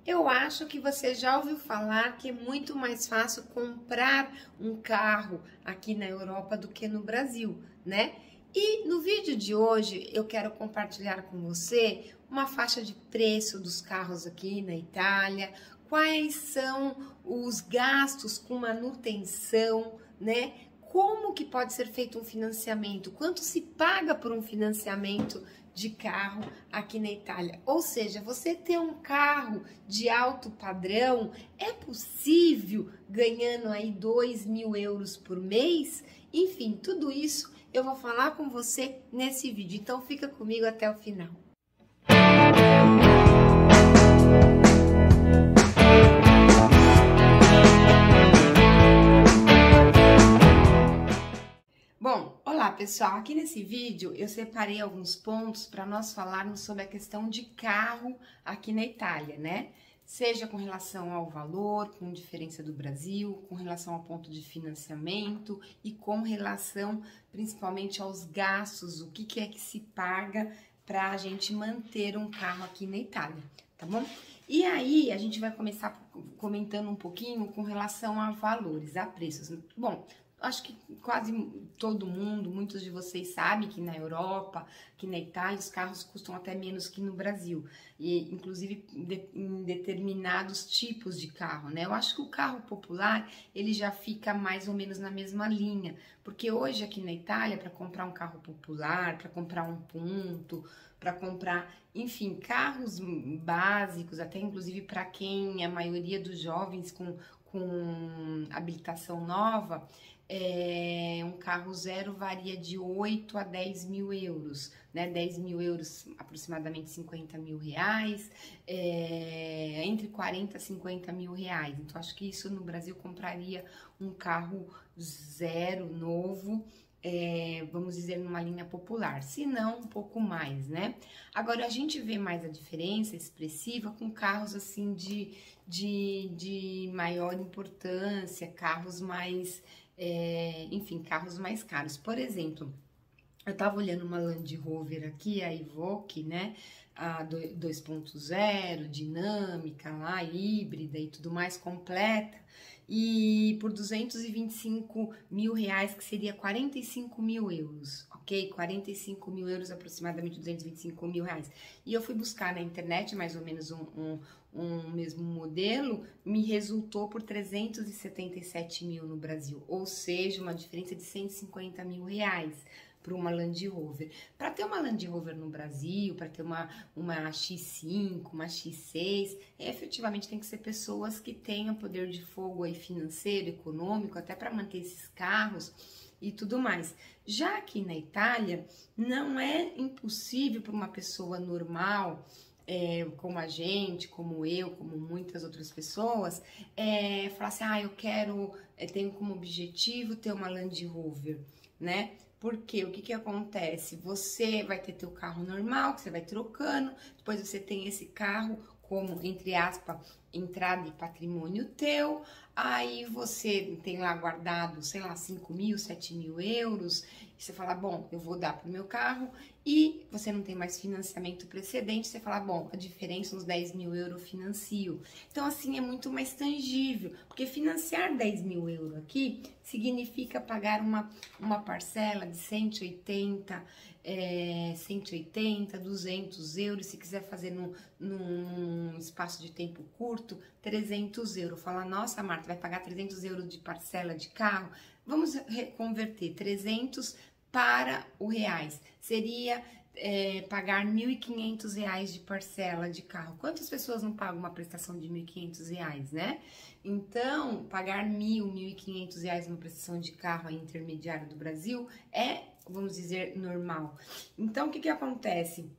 Eu acho que você já ouviu falar que é muito mais fácil comprar um carro aqui na Europa do que no Brasil, né? E no vídeo de hoje eu quero compartilhar com você uma faixa de preço dos carros aqui na Itália, quais são os gastos com manutenção, né? Como que pode ser feito um financiamento? Quanto se paga por um financiamento de carro aqui na Itália? Ou seja, você ter um carro de alto padrão, é possível ganhando aí 2.000 euros por mês? Enfim, tudo isso eu vou falar com você nesse vídeo, então fica comigo até o final. Bom, olá pessoal, aqui nesse vídeo eu separei alguns pontos para nós falarmos sobre a questão de carro aqui na Itália, né? Seja com relação ao valor, com diferença do Brasil, com relação ao ponto de financiamento e com relação principalmente aos gastos, o que é que se paga para a gente manter um carro aqui na Itália, tá bom? E aí a gente vai começar comentando um pouquinho com relação a valores, a preços. Bom, acho que quase todo mundo, muitos de vocês sabem que na Europa, que na Itália, os carros custam até menos que no Brasil. E inclusive em determinados tipos de carro, né? Eu acho que o carro popular, ele já fica mais ou menos na mesma linha. Porque hoje aqui na Itália, para comprar um carro popular, para comprar um ponto, para comprar, enfim, carros básicos, até inclusive para quem a maioria dos jovens com habilitação nova, um carro zero varia de 8 a 10 mil euros, né? 10 mil euros, aproximadamente 50 mil reais, entre 40 a 50 mil reais. Então, acho que isso no Brasil compraria um carro zero, novo, vamos dizer, numa linha popular, se não um pouco mais, né? Agora, a gente vê mais a diferença expressiva com carros assim de maior importância, carros mais, enfim, carros mais caros. Por exemplo, eu tava olhando uma Land Rover aqui, a Evoque, né? A 2.0, dinâmica lá, híbrida e tudo mais, completa. E por 225 mil reais, que seria 45 mil euros, ok? 45 mil euros, aproximadamente 225 mil reais. E eu fui buscar na internet mais ou menos um mesmo modelo, me resultou por 377 mil no Brasil, ou seja, uma diferença de 150 mil reais para uma Land Rover. Para ter uma Land Rover no Brasil, para ter uma X5, uma X6, efetivamente tem que ser pessoas que tenham poder de fogo aí financeiro, econômico, até para manter esses carros e tudo mais. Já aqui na Itália, não é impossível para uma pessoa normal, como a gente, como eu, como muitas outras pessoas, falar assim, tenho como objetivo ter uma Land Rover, né? Porque o que acontece? Você vai ter teu carro normal, que você vai trocando, depois você tem esse carro como, entre aspas, entrada e patrimônio teu, aí você tem lá guardado, sei lá, 5 mil, 7 mil euros, e você fala, bom, eu vou dar pro meu carro, e você não tem mais financiamento precedente, você fala, bom, a diferença, uns 10 mil euros eu financio. Então, assim, é muito mais tangível, porque financiar 10 mil euros aqui significa pagar uma parcela de 180, 200 euros, se quiser fazer num espaço de tempo curto, 300 euros. Fala, nossa, Marta, vai pagar 300 euros de parcela de carro? Vamos converter 300 para o reais. Seria pagar 1.500 reais de parcela de carro. Quantas pessoas não pagam uma prestação de 1.500 reais, né? Então, pagar 1.500 reais numa prestação de carro intermediário do Brasil vamos dizer, normal. Então, o que acontece?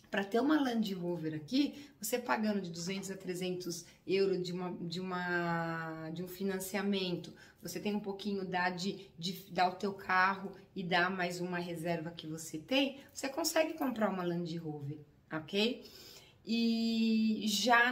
Para ter uma Land Rover aqui, você pagando de 200 a 300 euros de um financiamento, você tem um pouquinho de dar o teu carro e dar mais uma reserva que você tem, você consegue comprar uma Land Rover, ok? E já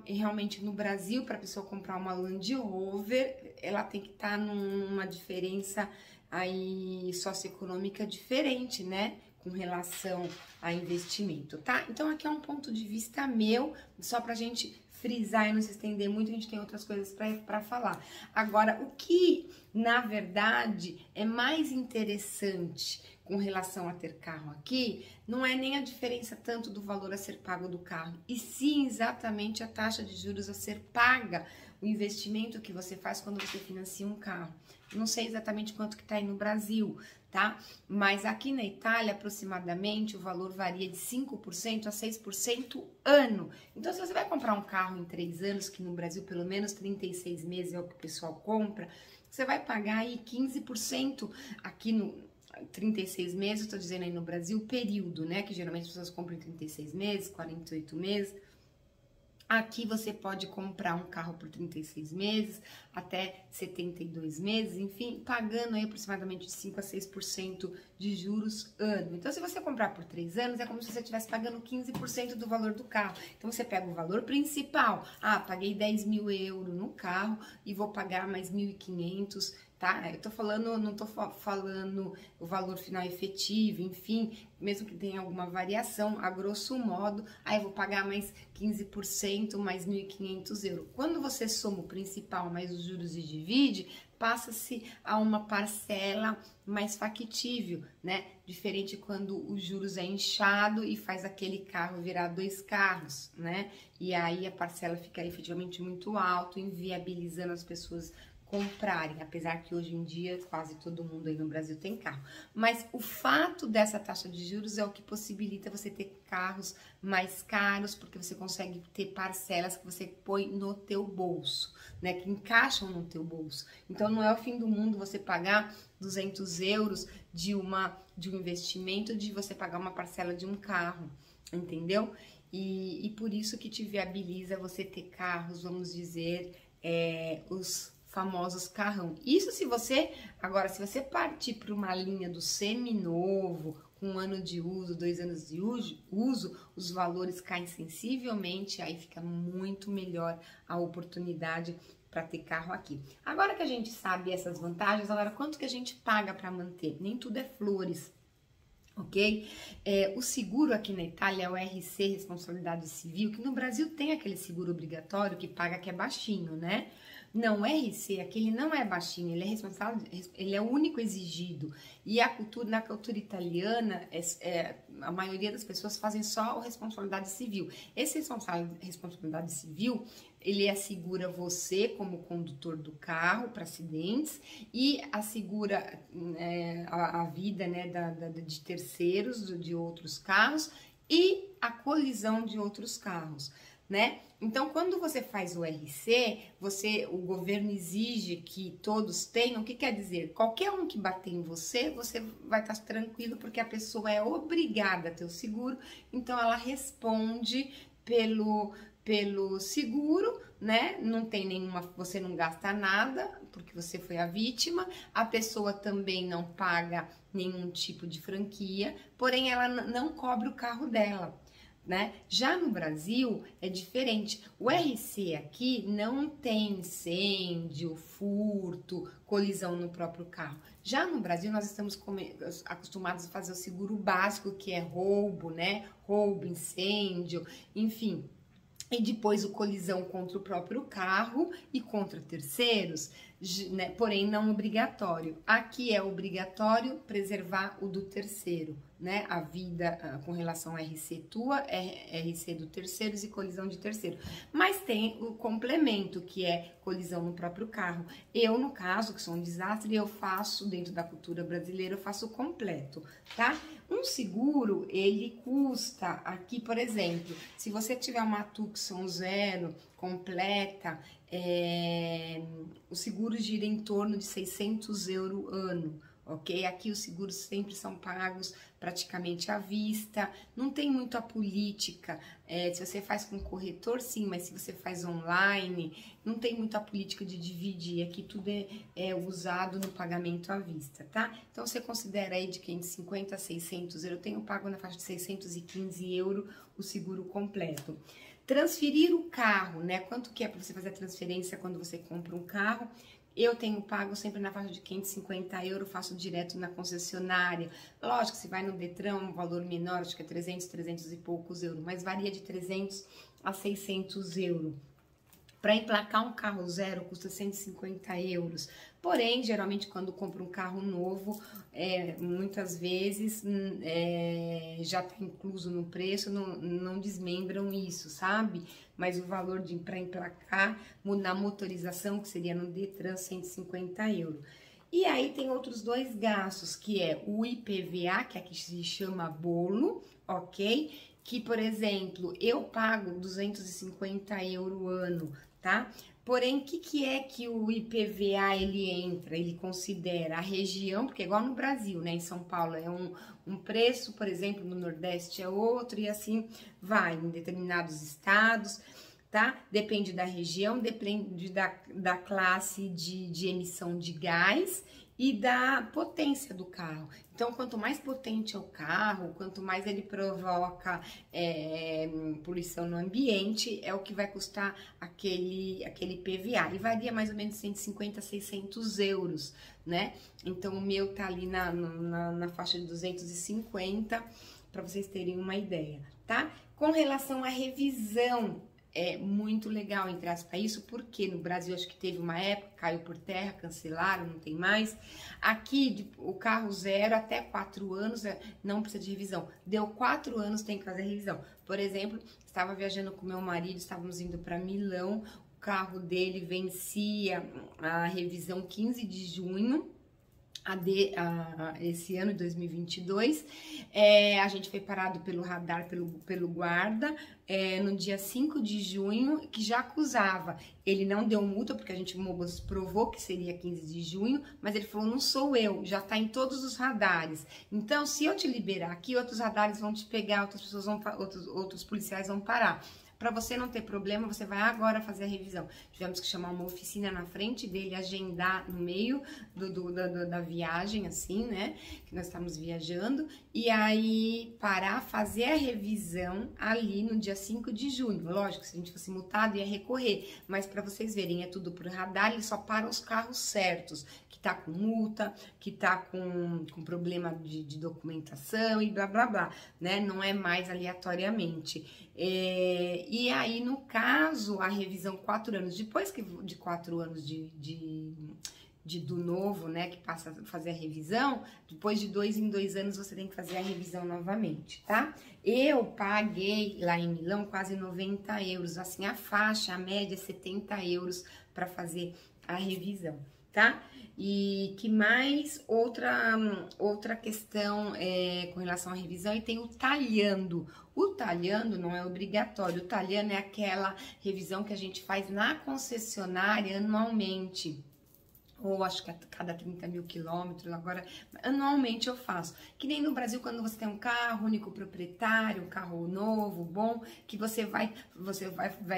realmente no Brasil, para a pessoa comprar uma Land Rover, ela tem que estar numa diferença aí socioeconômica diferente, né? Com relação a investimento, tá? Então aqui é um ponto de vista meu, só pra gente frisar e não se estender muito, a gente tem outras coisas para falar. Agora, o que, na verdade, é mais interessante com relação a ter carro aqui, não é nem a diferença tanto do valor a ser pago do carro, e sim exatamente a taxa de juros a ser paga, o investimento que você faz quando você financia um carro. Não sei exatamente quanto que está aí no Brasil, tá? Mas aqui na Itália, aproximadamente, o valor varia de 5% a 6% ano. Então, se você vai comprar um carro em 3 anos, que no Brasil pelo menos 36 meses é o que o pessoal compra, você vai pagar aí 15% aqui no 36 meses, estou dizendo aí no Brasil, período, né? Que geralmente as pessoas compram em 36 meses, 48 meses. Aqui você pode comprar um carro por 36 meses, até 72 meses, enfim, pagando aí aproximadamente de 5 a 6% de juros ano. Então, se você comprar por 3 anos, é como se você estivesse pagando 15% do valor do carro. Então, você pega o valor principal. Ah, paguei 10 mil euros no carro e vou pagar mais 1.500, tá? Eu tô falando, não tô falando o valor final efetivo, enfim, mesmo que tenha alguma variação, a grosso modo, aí eu vou pagar mais 15%, mais 1.500 euros. Quando você soma o principal mais os juros e divide, passa-se a uma parcela mais factível, né? Diferente quando os juros é inchado e faz aquele carro virar 2 carros, né? E aí a parcela fica efetivamente muito alta, inviabilizando as pessoas comprarem, apesar que hoje em dia quase todo mundo aí no Brasil tem carro. Mas o fato dessa taxa de juros é o que possibilita você ter carros mais caros, porque você consegue ter parcelas que você põe no teu bolso, né, que encaixam no teu bolso. Então não é o fim do mundo você pagar 200 euros de um investimento, de você pagar uma parcela de um carro, entendeu? E por isso que te viabiliza você ter carros, vamos dizer, os famosos carrão. Isso se você partir para uma linha do seminovo, com 1 ano de uso, 2 anos de uso, os valores caem sensivelmente, aí fica muito melhor a oportunidade para ter carro aqui. Agora que a gente sabe essas vantagens, agora quanto que a gente paga para manter? Nem tudo é flores. Ok? O seguro aqui na Itália é o RC, Responsabilidade Civil, que no Brasil tem aquele seguro obrigatório que paga, que é baixinho, né? Não, o RC aqui ele não é baixinho, ele é responsável, ele é o único exigido. E na cultura italiana, a maioria das pessoas fazem só a responsabilidade civil. Esse responsabilidade civil, ele assegura você como condutor do carro para acidentes e assegura a vida, né, de terceiros, de outros carros e a colisão de outros carros, né? Então, quando você faz o RC, o governo exige que todos tenham. O que quer dizer? Qualquer um que bater em você, você vai estar tranquilo, porque a pessoa é obrigada a ter o seguro, então ela responde pelo seguro, né? Não tem você não gasta nada, porque você foi a vítima, a pessoa também não paga nenhum tipo de franquia, porém ela não cobre o carro dela, né? Já no Brasil é diferente. O RC aqui não tem incêndio, furto, colisão no próprio carro. Já no Brasil nós estamos acostumados a fazer o seguro básico, que é roubo, né? Roubo, incêndio, enfim. E depois o colisão contra o próprio carro e contra terceiros, né? Porém não obrigatório. Aqui é obrigatório preservar o do terceiro, né? A vida com relação a RC tua, RC do terceiros e colisão de terceiro. Mas tem o complemento, que é colisão no próprio carro. Eu, no caso, que sou um desastre, eu faço, dentro da cultura brasileira, eu faço o completo, tá? Um seguro, ele custa, aqui, por exemplo, se você tiver uma Tucson 0 completa, o seguro gira em torno de 600 euros ano, ok? Aqui os seguros sempre são pagos praticamente à vista, não tem muito a política, se você faz com corretor, sim, mas se você faz online, não tem muito a política de dividir, aqui tudo é usado no pagamento à vista, tá? Então, você considera aí de 550 a 600 euros, eu tenho pago na faixa de 615 euros o seguro completo. Transferir o carro, né? Quanto que é para você fazer a transferência quando você compra um carro? Eu tenho pago sempre na faixa de 550 euros, faço direto na concessionária. Lógico, se vai no Detran, um valor menor, acho que é 300 e poucos euros, mas varia de 300 a 600 euros. Para emplacar um carro zero custa 150 euros. Porém, geralmente quando compro um carro novo, muitas vezes já está incluso no preço, não desmembram isso, sabe? Mas o valor para emplacar na motorização, que seria no Detran, 150 euros. E aí tem outros dois gastos, que é o IPVA, que aqui se chama bolo, ok? Que, por exemplo, eu pago 250 euros ano, tá? Porém, o que é que o IPVA ele entra? Ele considera a região, porque é igual no Brasil, né? Em São Paulo é um preço, por exemplo, no Nordeste é outro, e assim vai, em determinados estados, tá? Depende da região, depende da classe de emissão de gás e da potência do carro. Então, quanto mais potente é o carro, quanto mais ele provoca poluição no ambiente, é o que vai custar aquele PVA. E varia mais ou menos 150 a 600 euros, né? Então, o meu tá ali na faixa de 250, para vocês terem uma ideia, tá? Com relação à revisão, é muito legal, entre aspas, isso, porque no Brasil acho que teve uma época, caiu por terra, cancelaram, não tem mais. Aqui, o carro zero até 4 anos não precisa de revisão. Deu 4 anos, tem que fazer revisão. Por exemplo, estava viajando com meu marido, estávamos indo para Milão, o carro dele vencia a revisão 15 de junho, esse ano de 2022, a gente foi parado pelo radar, pelo guarda, no dia 5 de junho, que já acusava. Ele não deu multa, porque a gente provou que seria 15 de junho, mas ele falou, não sou eu, já tá em todos os radares. Então, se eu te liberar aqui, outros radares vão te pegar, outras pessoas outros policiais vão parar. Para você não ter problema, você vai agora fazer a revisão. Tivemos que chamar uma oficina na frente dele, agendar no meio da viagem, assim, né? Que nós estamos viajando. E aí, parar, fazer a revisão ali no dia 5 de junho. Lógico, se a gente fosse multado, ia recorrer. Mas para vocês verem, é tudo por radar, ele só para os carros certos. Que tá com multa, que tá com problema de documentação e blá, blá, blá, né? Não é mais aleatoriamente. E aí, no caso, a revisão 4 anos, depois de 4 anos do novo, né, que passa a fazer a revisão, depois de 2 em 2 anos você tem que fazer a revisão novamente, tá? Eu paguei lá em Milão quase 90 euros, assim, a faixa, a média é 70 euros para fazer a revisão, tá? E que mais? Outra questão com relação à revisão, e tem o talhando. O talhando não é obrigatório, o talhando é aquela revisão que a gente faz na concessionária anualmente. Ou acho que a cada 30 mil quilômetros, agora anualmente eu faço. Que nem no Brasil, quando você tem um carro único proprietário, um carro novo, bom, que você vai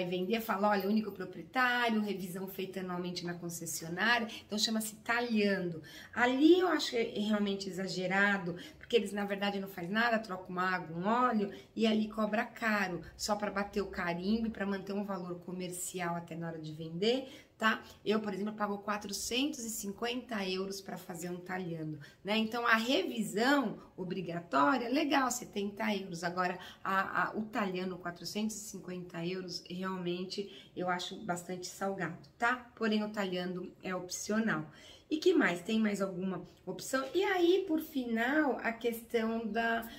vender, fala, olha, único proprietário, revisão feita anualmente na concessionária, então chama-se talhando. Ali eu acho realmente exagerado, porque eles na verdade não fazem nada, trocam uma água, um óleo, e ali cobra caro, só para bater o carimbo e para manter um valor comercial até na hora de vender, tá? Eu, por exemplo, pago 450 euros para fazer um talhando, né? Então, a revisão obrigatória, legal, 70 euros. Agora, o talhando, 450 euros, realmente eu acho bastante salgado, tá? Porém, o talhando é opcional. E que mais? Tem mais alguma opção? E aí, por final, a questão da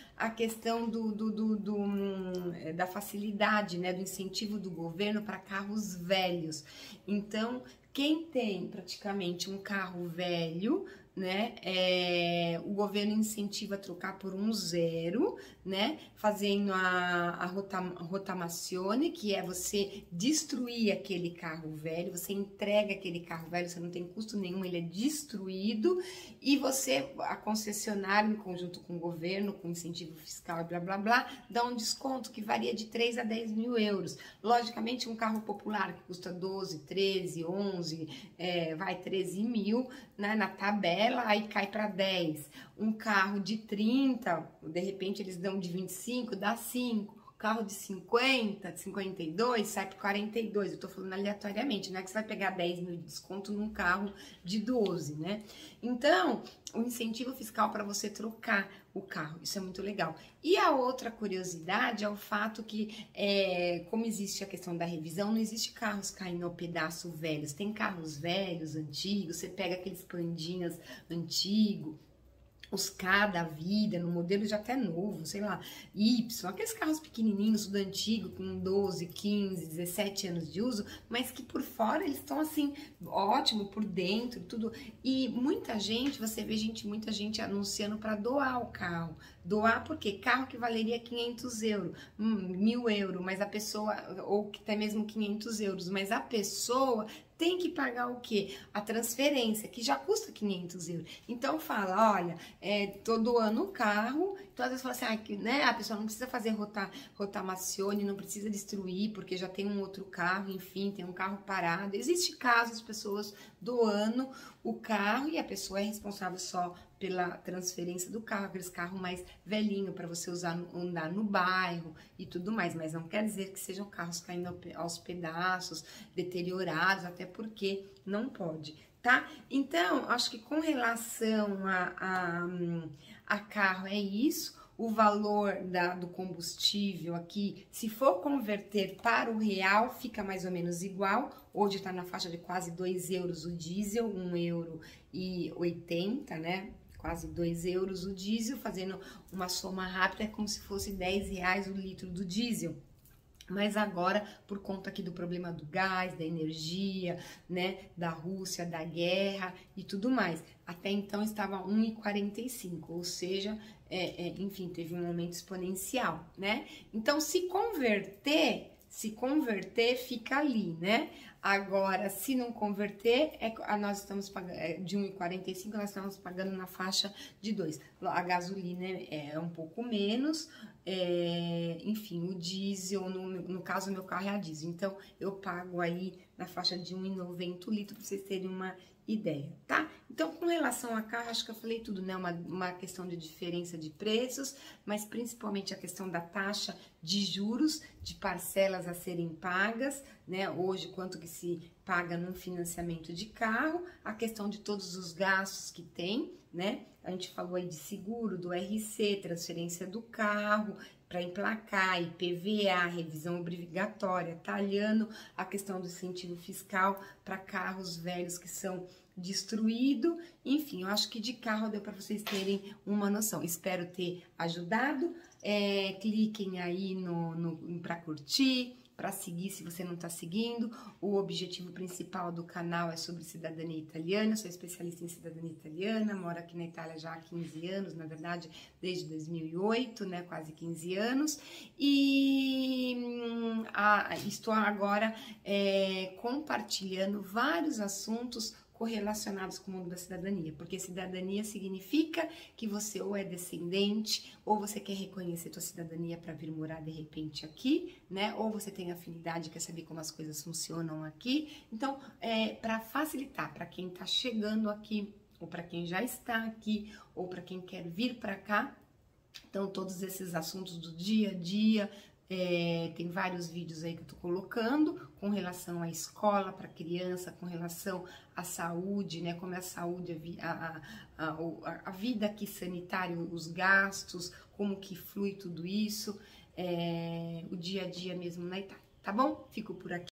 facilidade, né, do incentivo do governo para carros velhos. Então, quem tem praticamente um carro velho, né, o governo incentiva a trocar por um zero, né, fazendo a rottamazione, que é você destruir aquele carro velho, você entrega aquele carro velho, você não tem custo nenhum, ele é destruído, e você, a concessionária, em conjunto com o governo, com incentivo fiscal e blá, blá, blá, dá um desconto que varia de 3 a 10 mil euros. Logicamente, um carro popular que custa 12, 13, 11, vai 13 mil, né, na tabela, aí cai para 10. Um carro de 30, de repente eles dão de 25, dá 5. carro de 50, de 52 sai por 42, eu tô falando aleatoriamente, não é que você vai pegar 10 mil de desconto num carro de 12, né? Então, o incentivo fiscal para você trocar o carro, isso é muito legal. E a outra curiosidade é o fato que, como existe a questão da revisão, não existe carros caindo ao pedaço velhos, tem carros velhos, antigos, você pega aqueles pandinhas antigos, os K da vida, no modelo já até novo, sei lá, Y, aqueles carros pequenininhos do antigo, com 12, 15, 17 anos de uso, mas que por fora eles estão assim, ótimo, por dentro, tudo. E muita gente, você vê muita gente anunciando para doar o carro. Doar por quê? Carro que valeria 500 euros, 1.000 euros, mas a pessoa, ou até mesmo 500 euros, mas a pessoa tem que pagar o quê? A transferência, que já custa 500 euros. Então fala, olha, tô doando o carro, então às vezes fala assim, né, a pessoa não precisa fazer rotamacione, não precisa destruir, porque já tem um outro carro, enfim, tem um carro parado. Existe casos de pessoas doando o carro e a pessoa é responsável só pela transferência do carro, aqueles carros mais velhinho para você andar no bairro e tudo mais, mas não quer dizer que sejam carros caindo aos pedaços, deteriorados, até porque não pode, tá? Então, acho que com relação a carro é isso. O valor do combustível aqui, se for converter para o real, fica mais ou menos igual. Hoje está na faixa de quase 2 euros o diesel, 1,80 €, né? Quase 2 euros o diesel, fazendo uma soma rápida, é como se fosse 10 reais o litro do diesel. Mas agora, por conta aqui do problema do gás, da energia, né, da Rússia, da guerra e tudo mais, até então estava 1,45, ou seja, enfim, teve um aumento exponencial, né? Então, se converter, fica ali, né? Agora, se não converter, nós estamos pagando de 1,45, nós estamos pagando na faixa de 2. A gasolina é um pouco menos, enfim, o diesel, no caso, meu carro é a diesel, então eu pago aí na faixa de 1,90 o litro, para vocês terem uma ideia, tá? Então, com relação a carro, acho que eu falei tudo, né? Uma questão de diferença de preços, mas principalmente a questão da taxa de juros, de parcelas a serem pagas, né? Hoje, quanto que se paga num financiamento de carro, a questão de todos os gastos que tem, né? A gente falou aí de seguro, do RC, transferência do carro, para emplacar, IPVA, revisão obrigatória, talhando a questão do incentivo fiscal para carros velhos que são destruídos. Enfim, eu acho que de carro deu para vocês terem uma noção. Espero ter ajudado. Cliquem aí para curtir, para seguir se você não está seguindo. O objetivo principal do canal é sobre cidadania italiana. Eu sou especialista em cidadania italiana, moro aqui na Itália já há 15 anos, na verdade, desde 2008, né, quase 15 anos. E estou agora compartilhando vários assuntos correlacionados com o mundo da cidadania, porque cidadania significa que você ou é descendente, ou você quer reconhecer sua cidadania para vir morar de repente aqui, né? Ou você tem afinidade, quer saber como as coisas funcionam aqui. Então, para facilitar para quem está chegando aqui, ou para quem já está aqui, ou para quem quer vir para cá, então todos esses assuntos do dia a dia, tem vários vídeos aí que eu tô colocando com relação à escola para criança, com relação à saúde, né? Como é a saúde, a vida aqui sanitária, os gastos, como que flui tudo isso, o dia a dia mesmo na Itália, tá bom? Fico por aqui.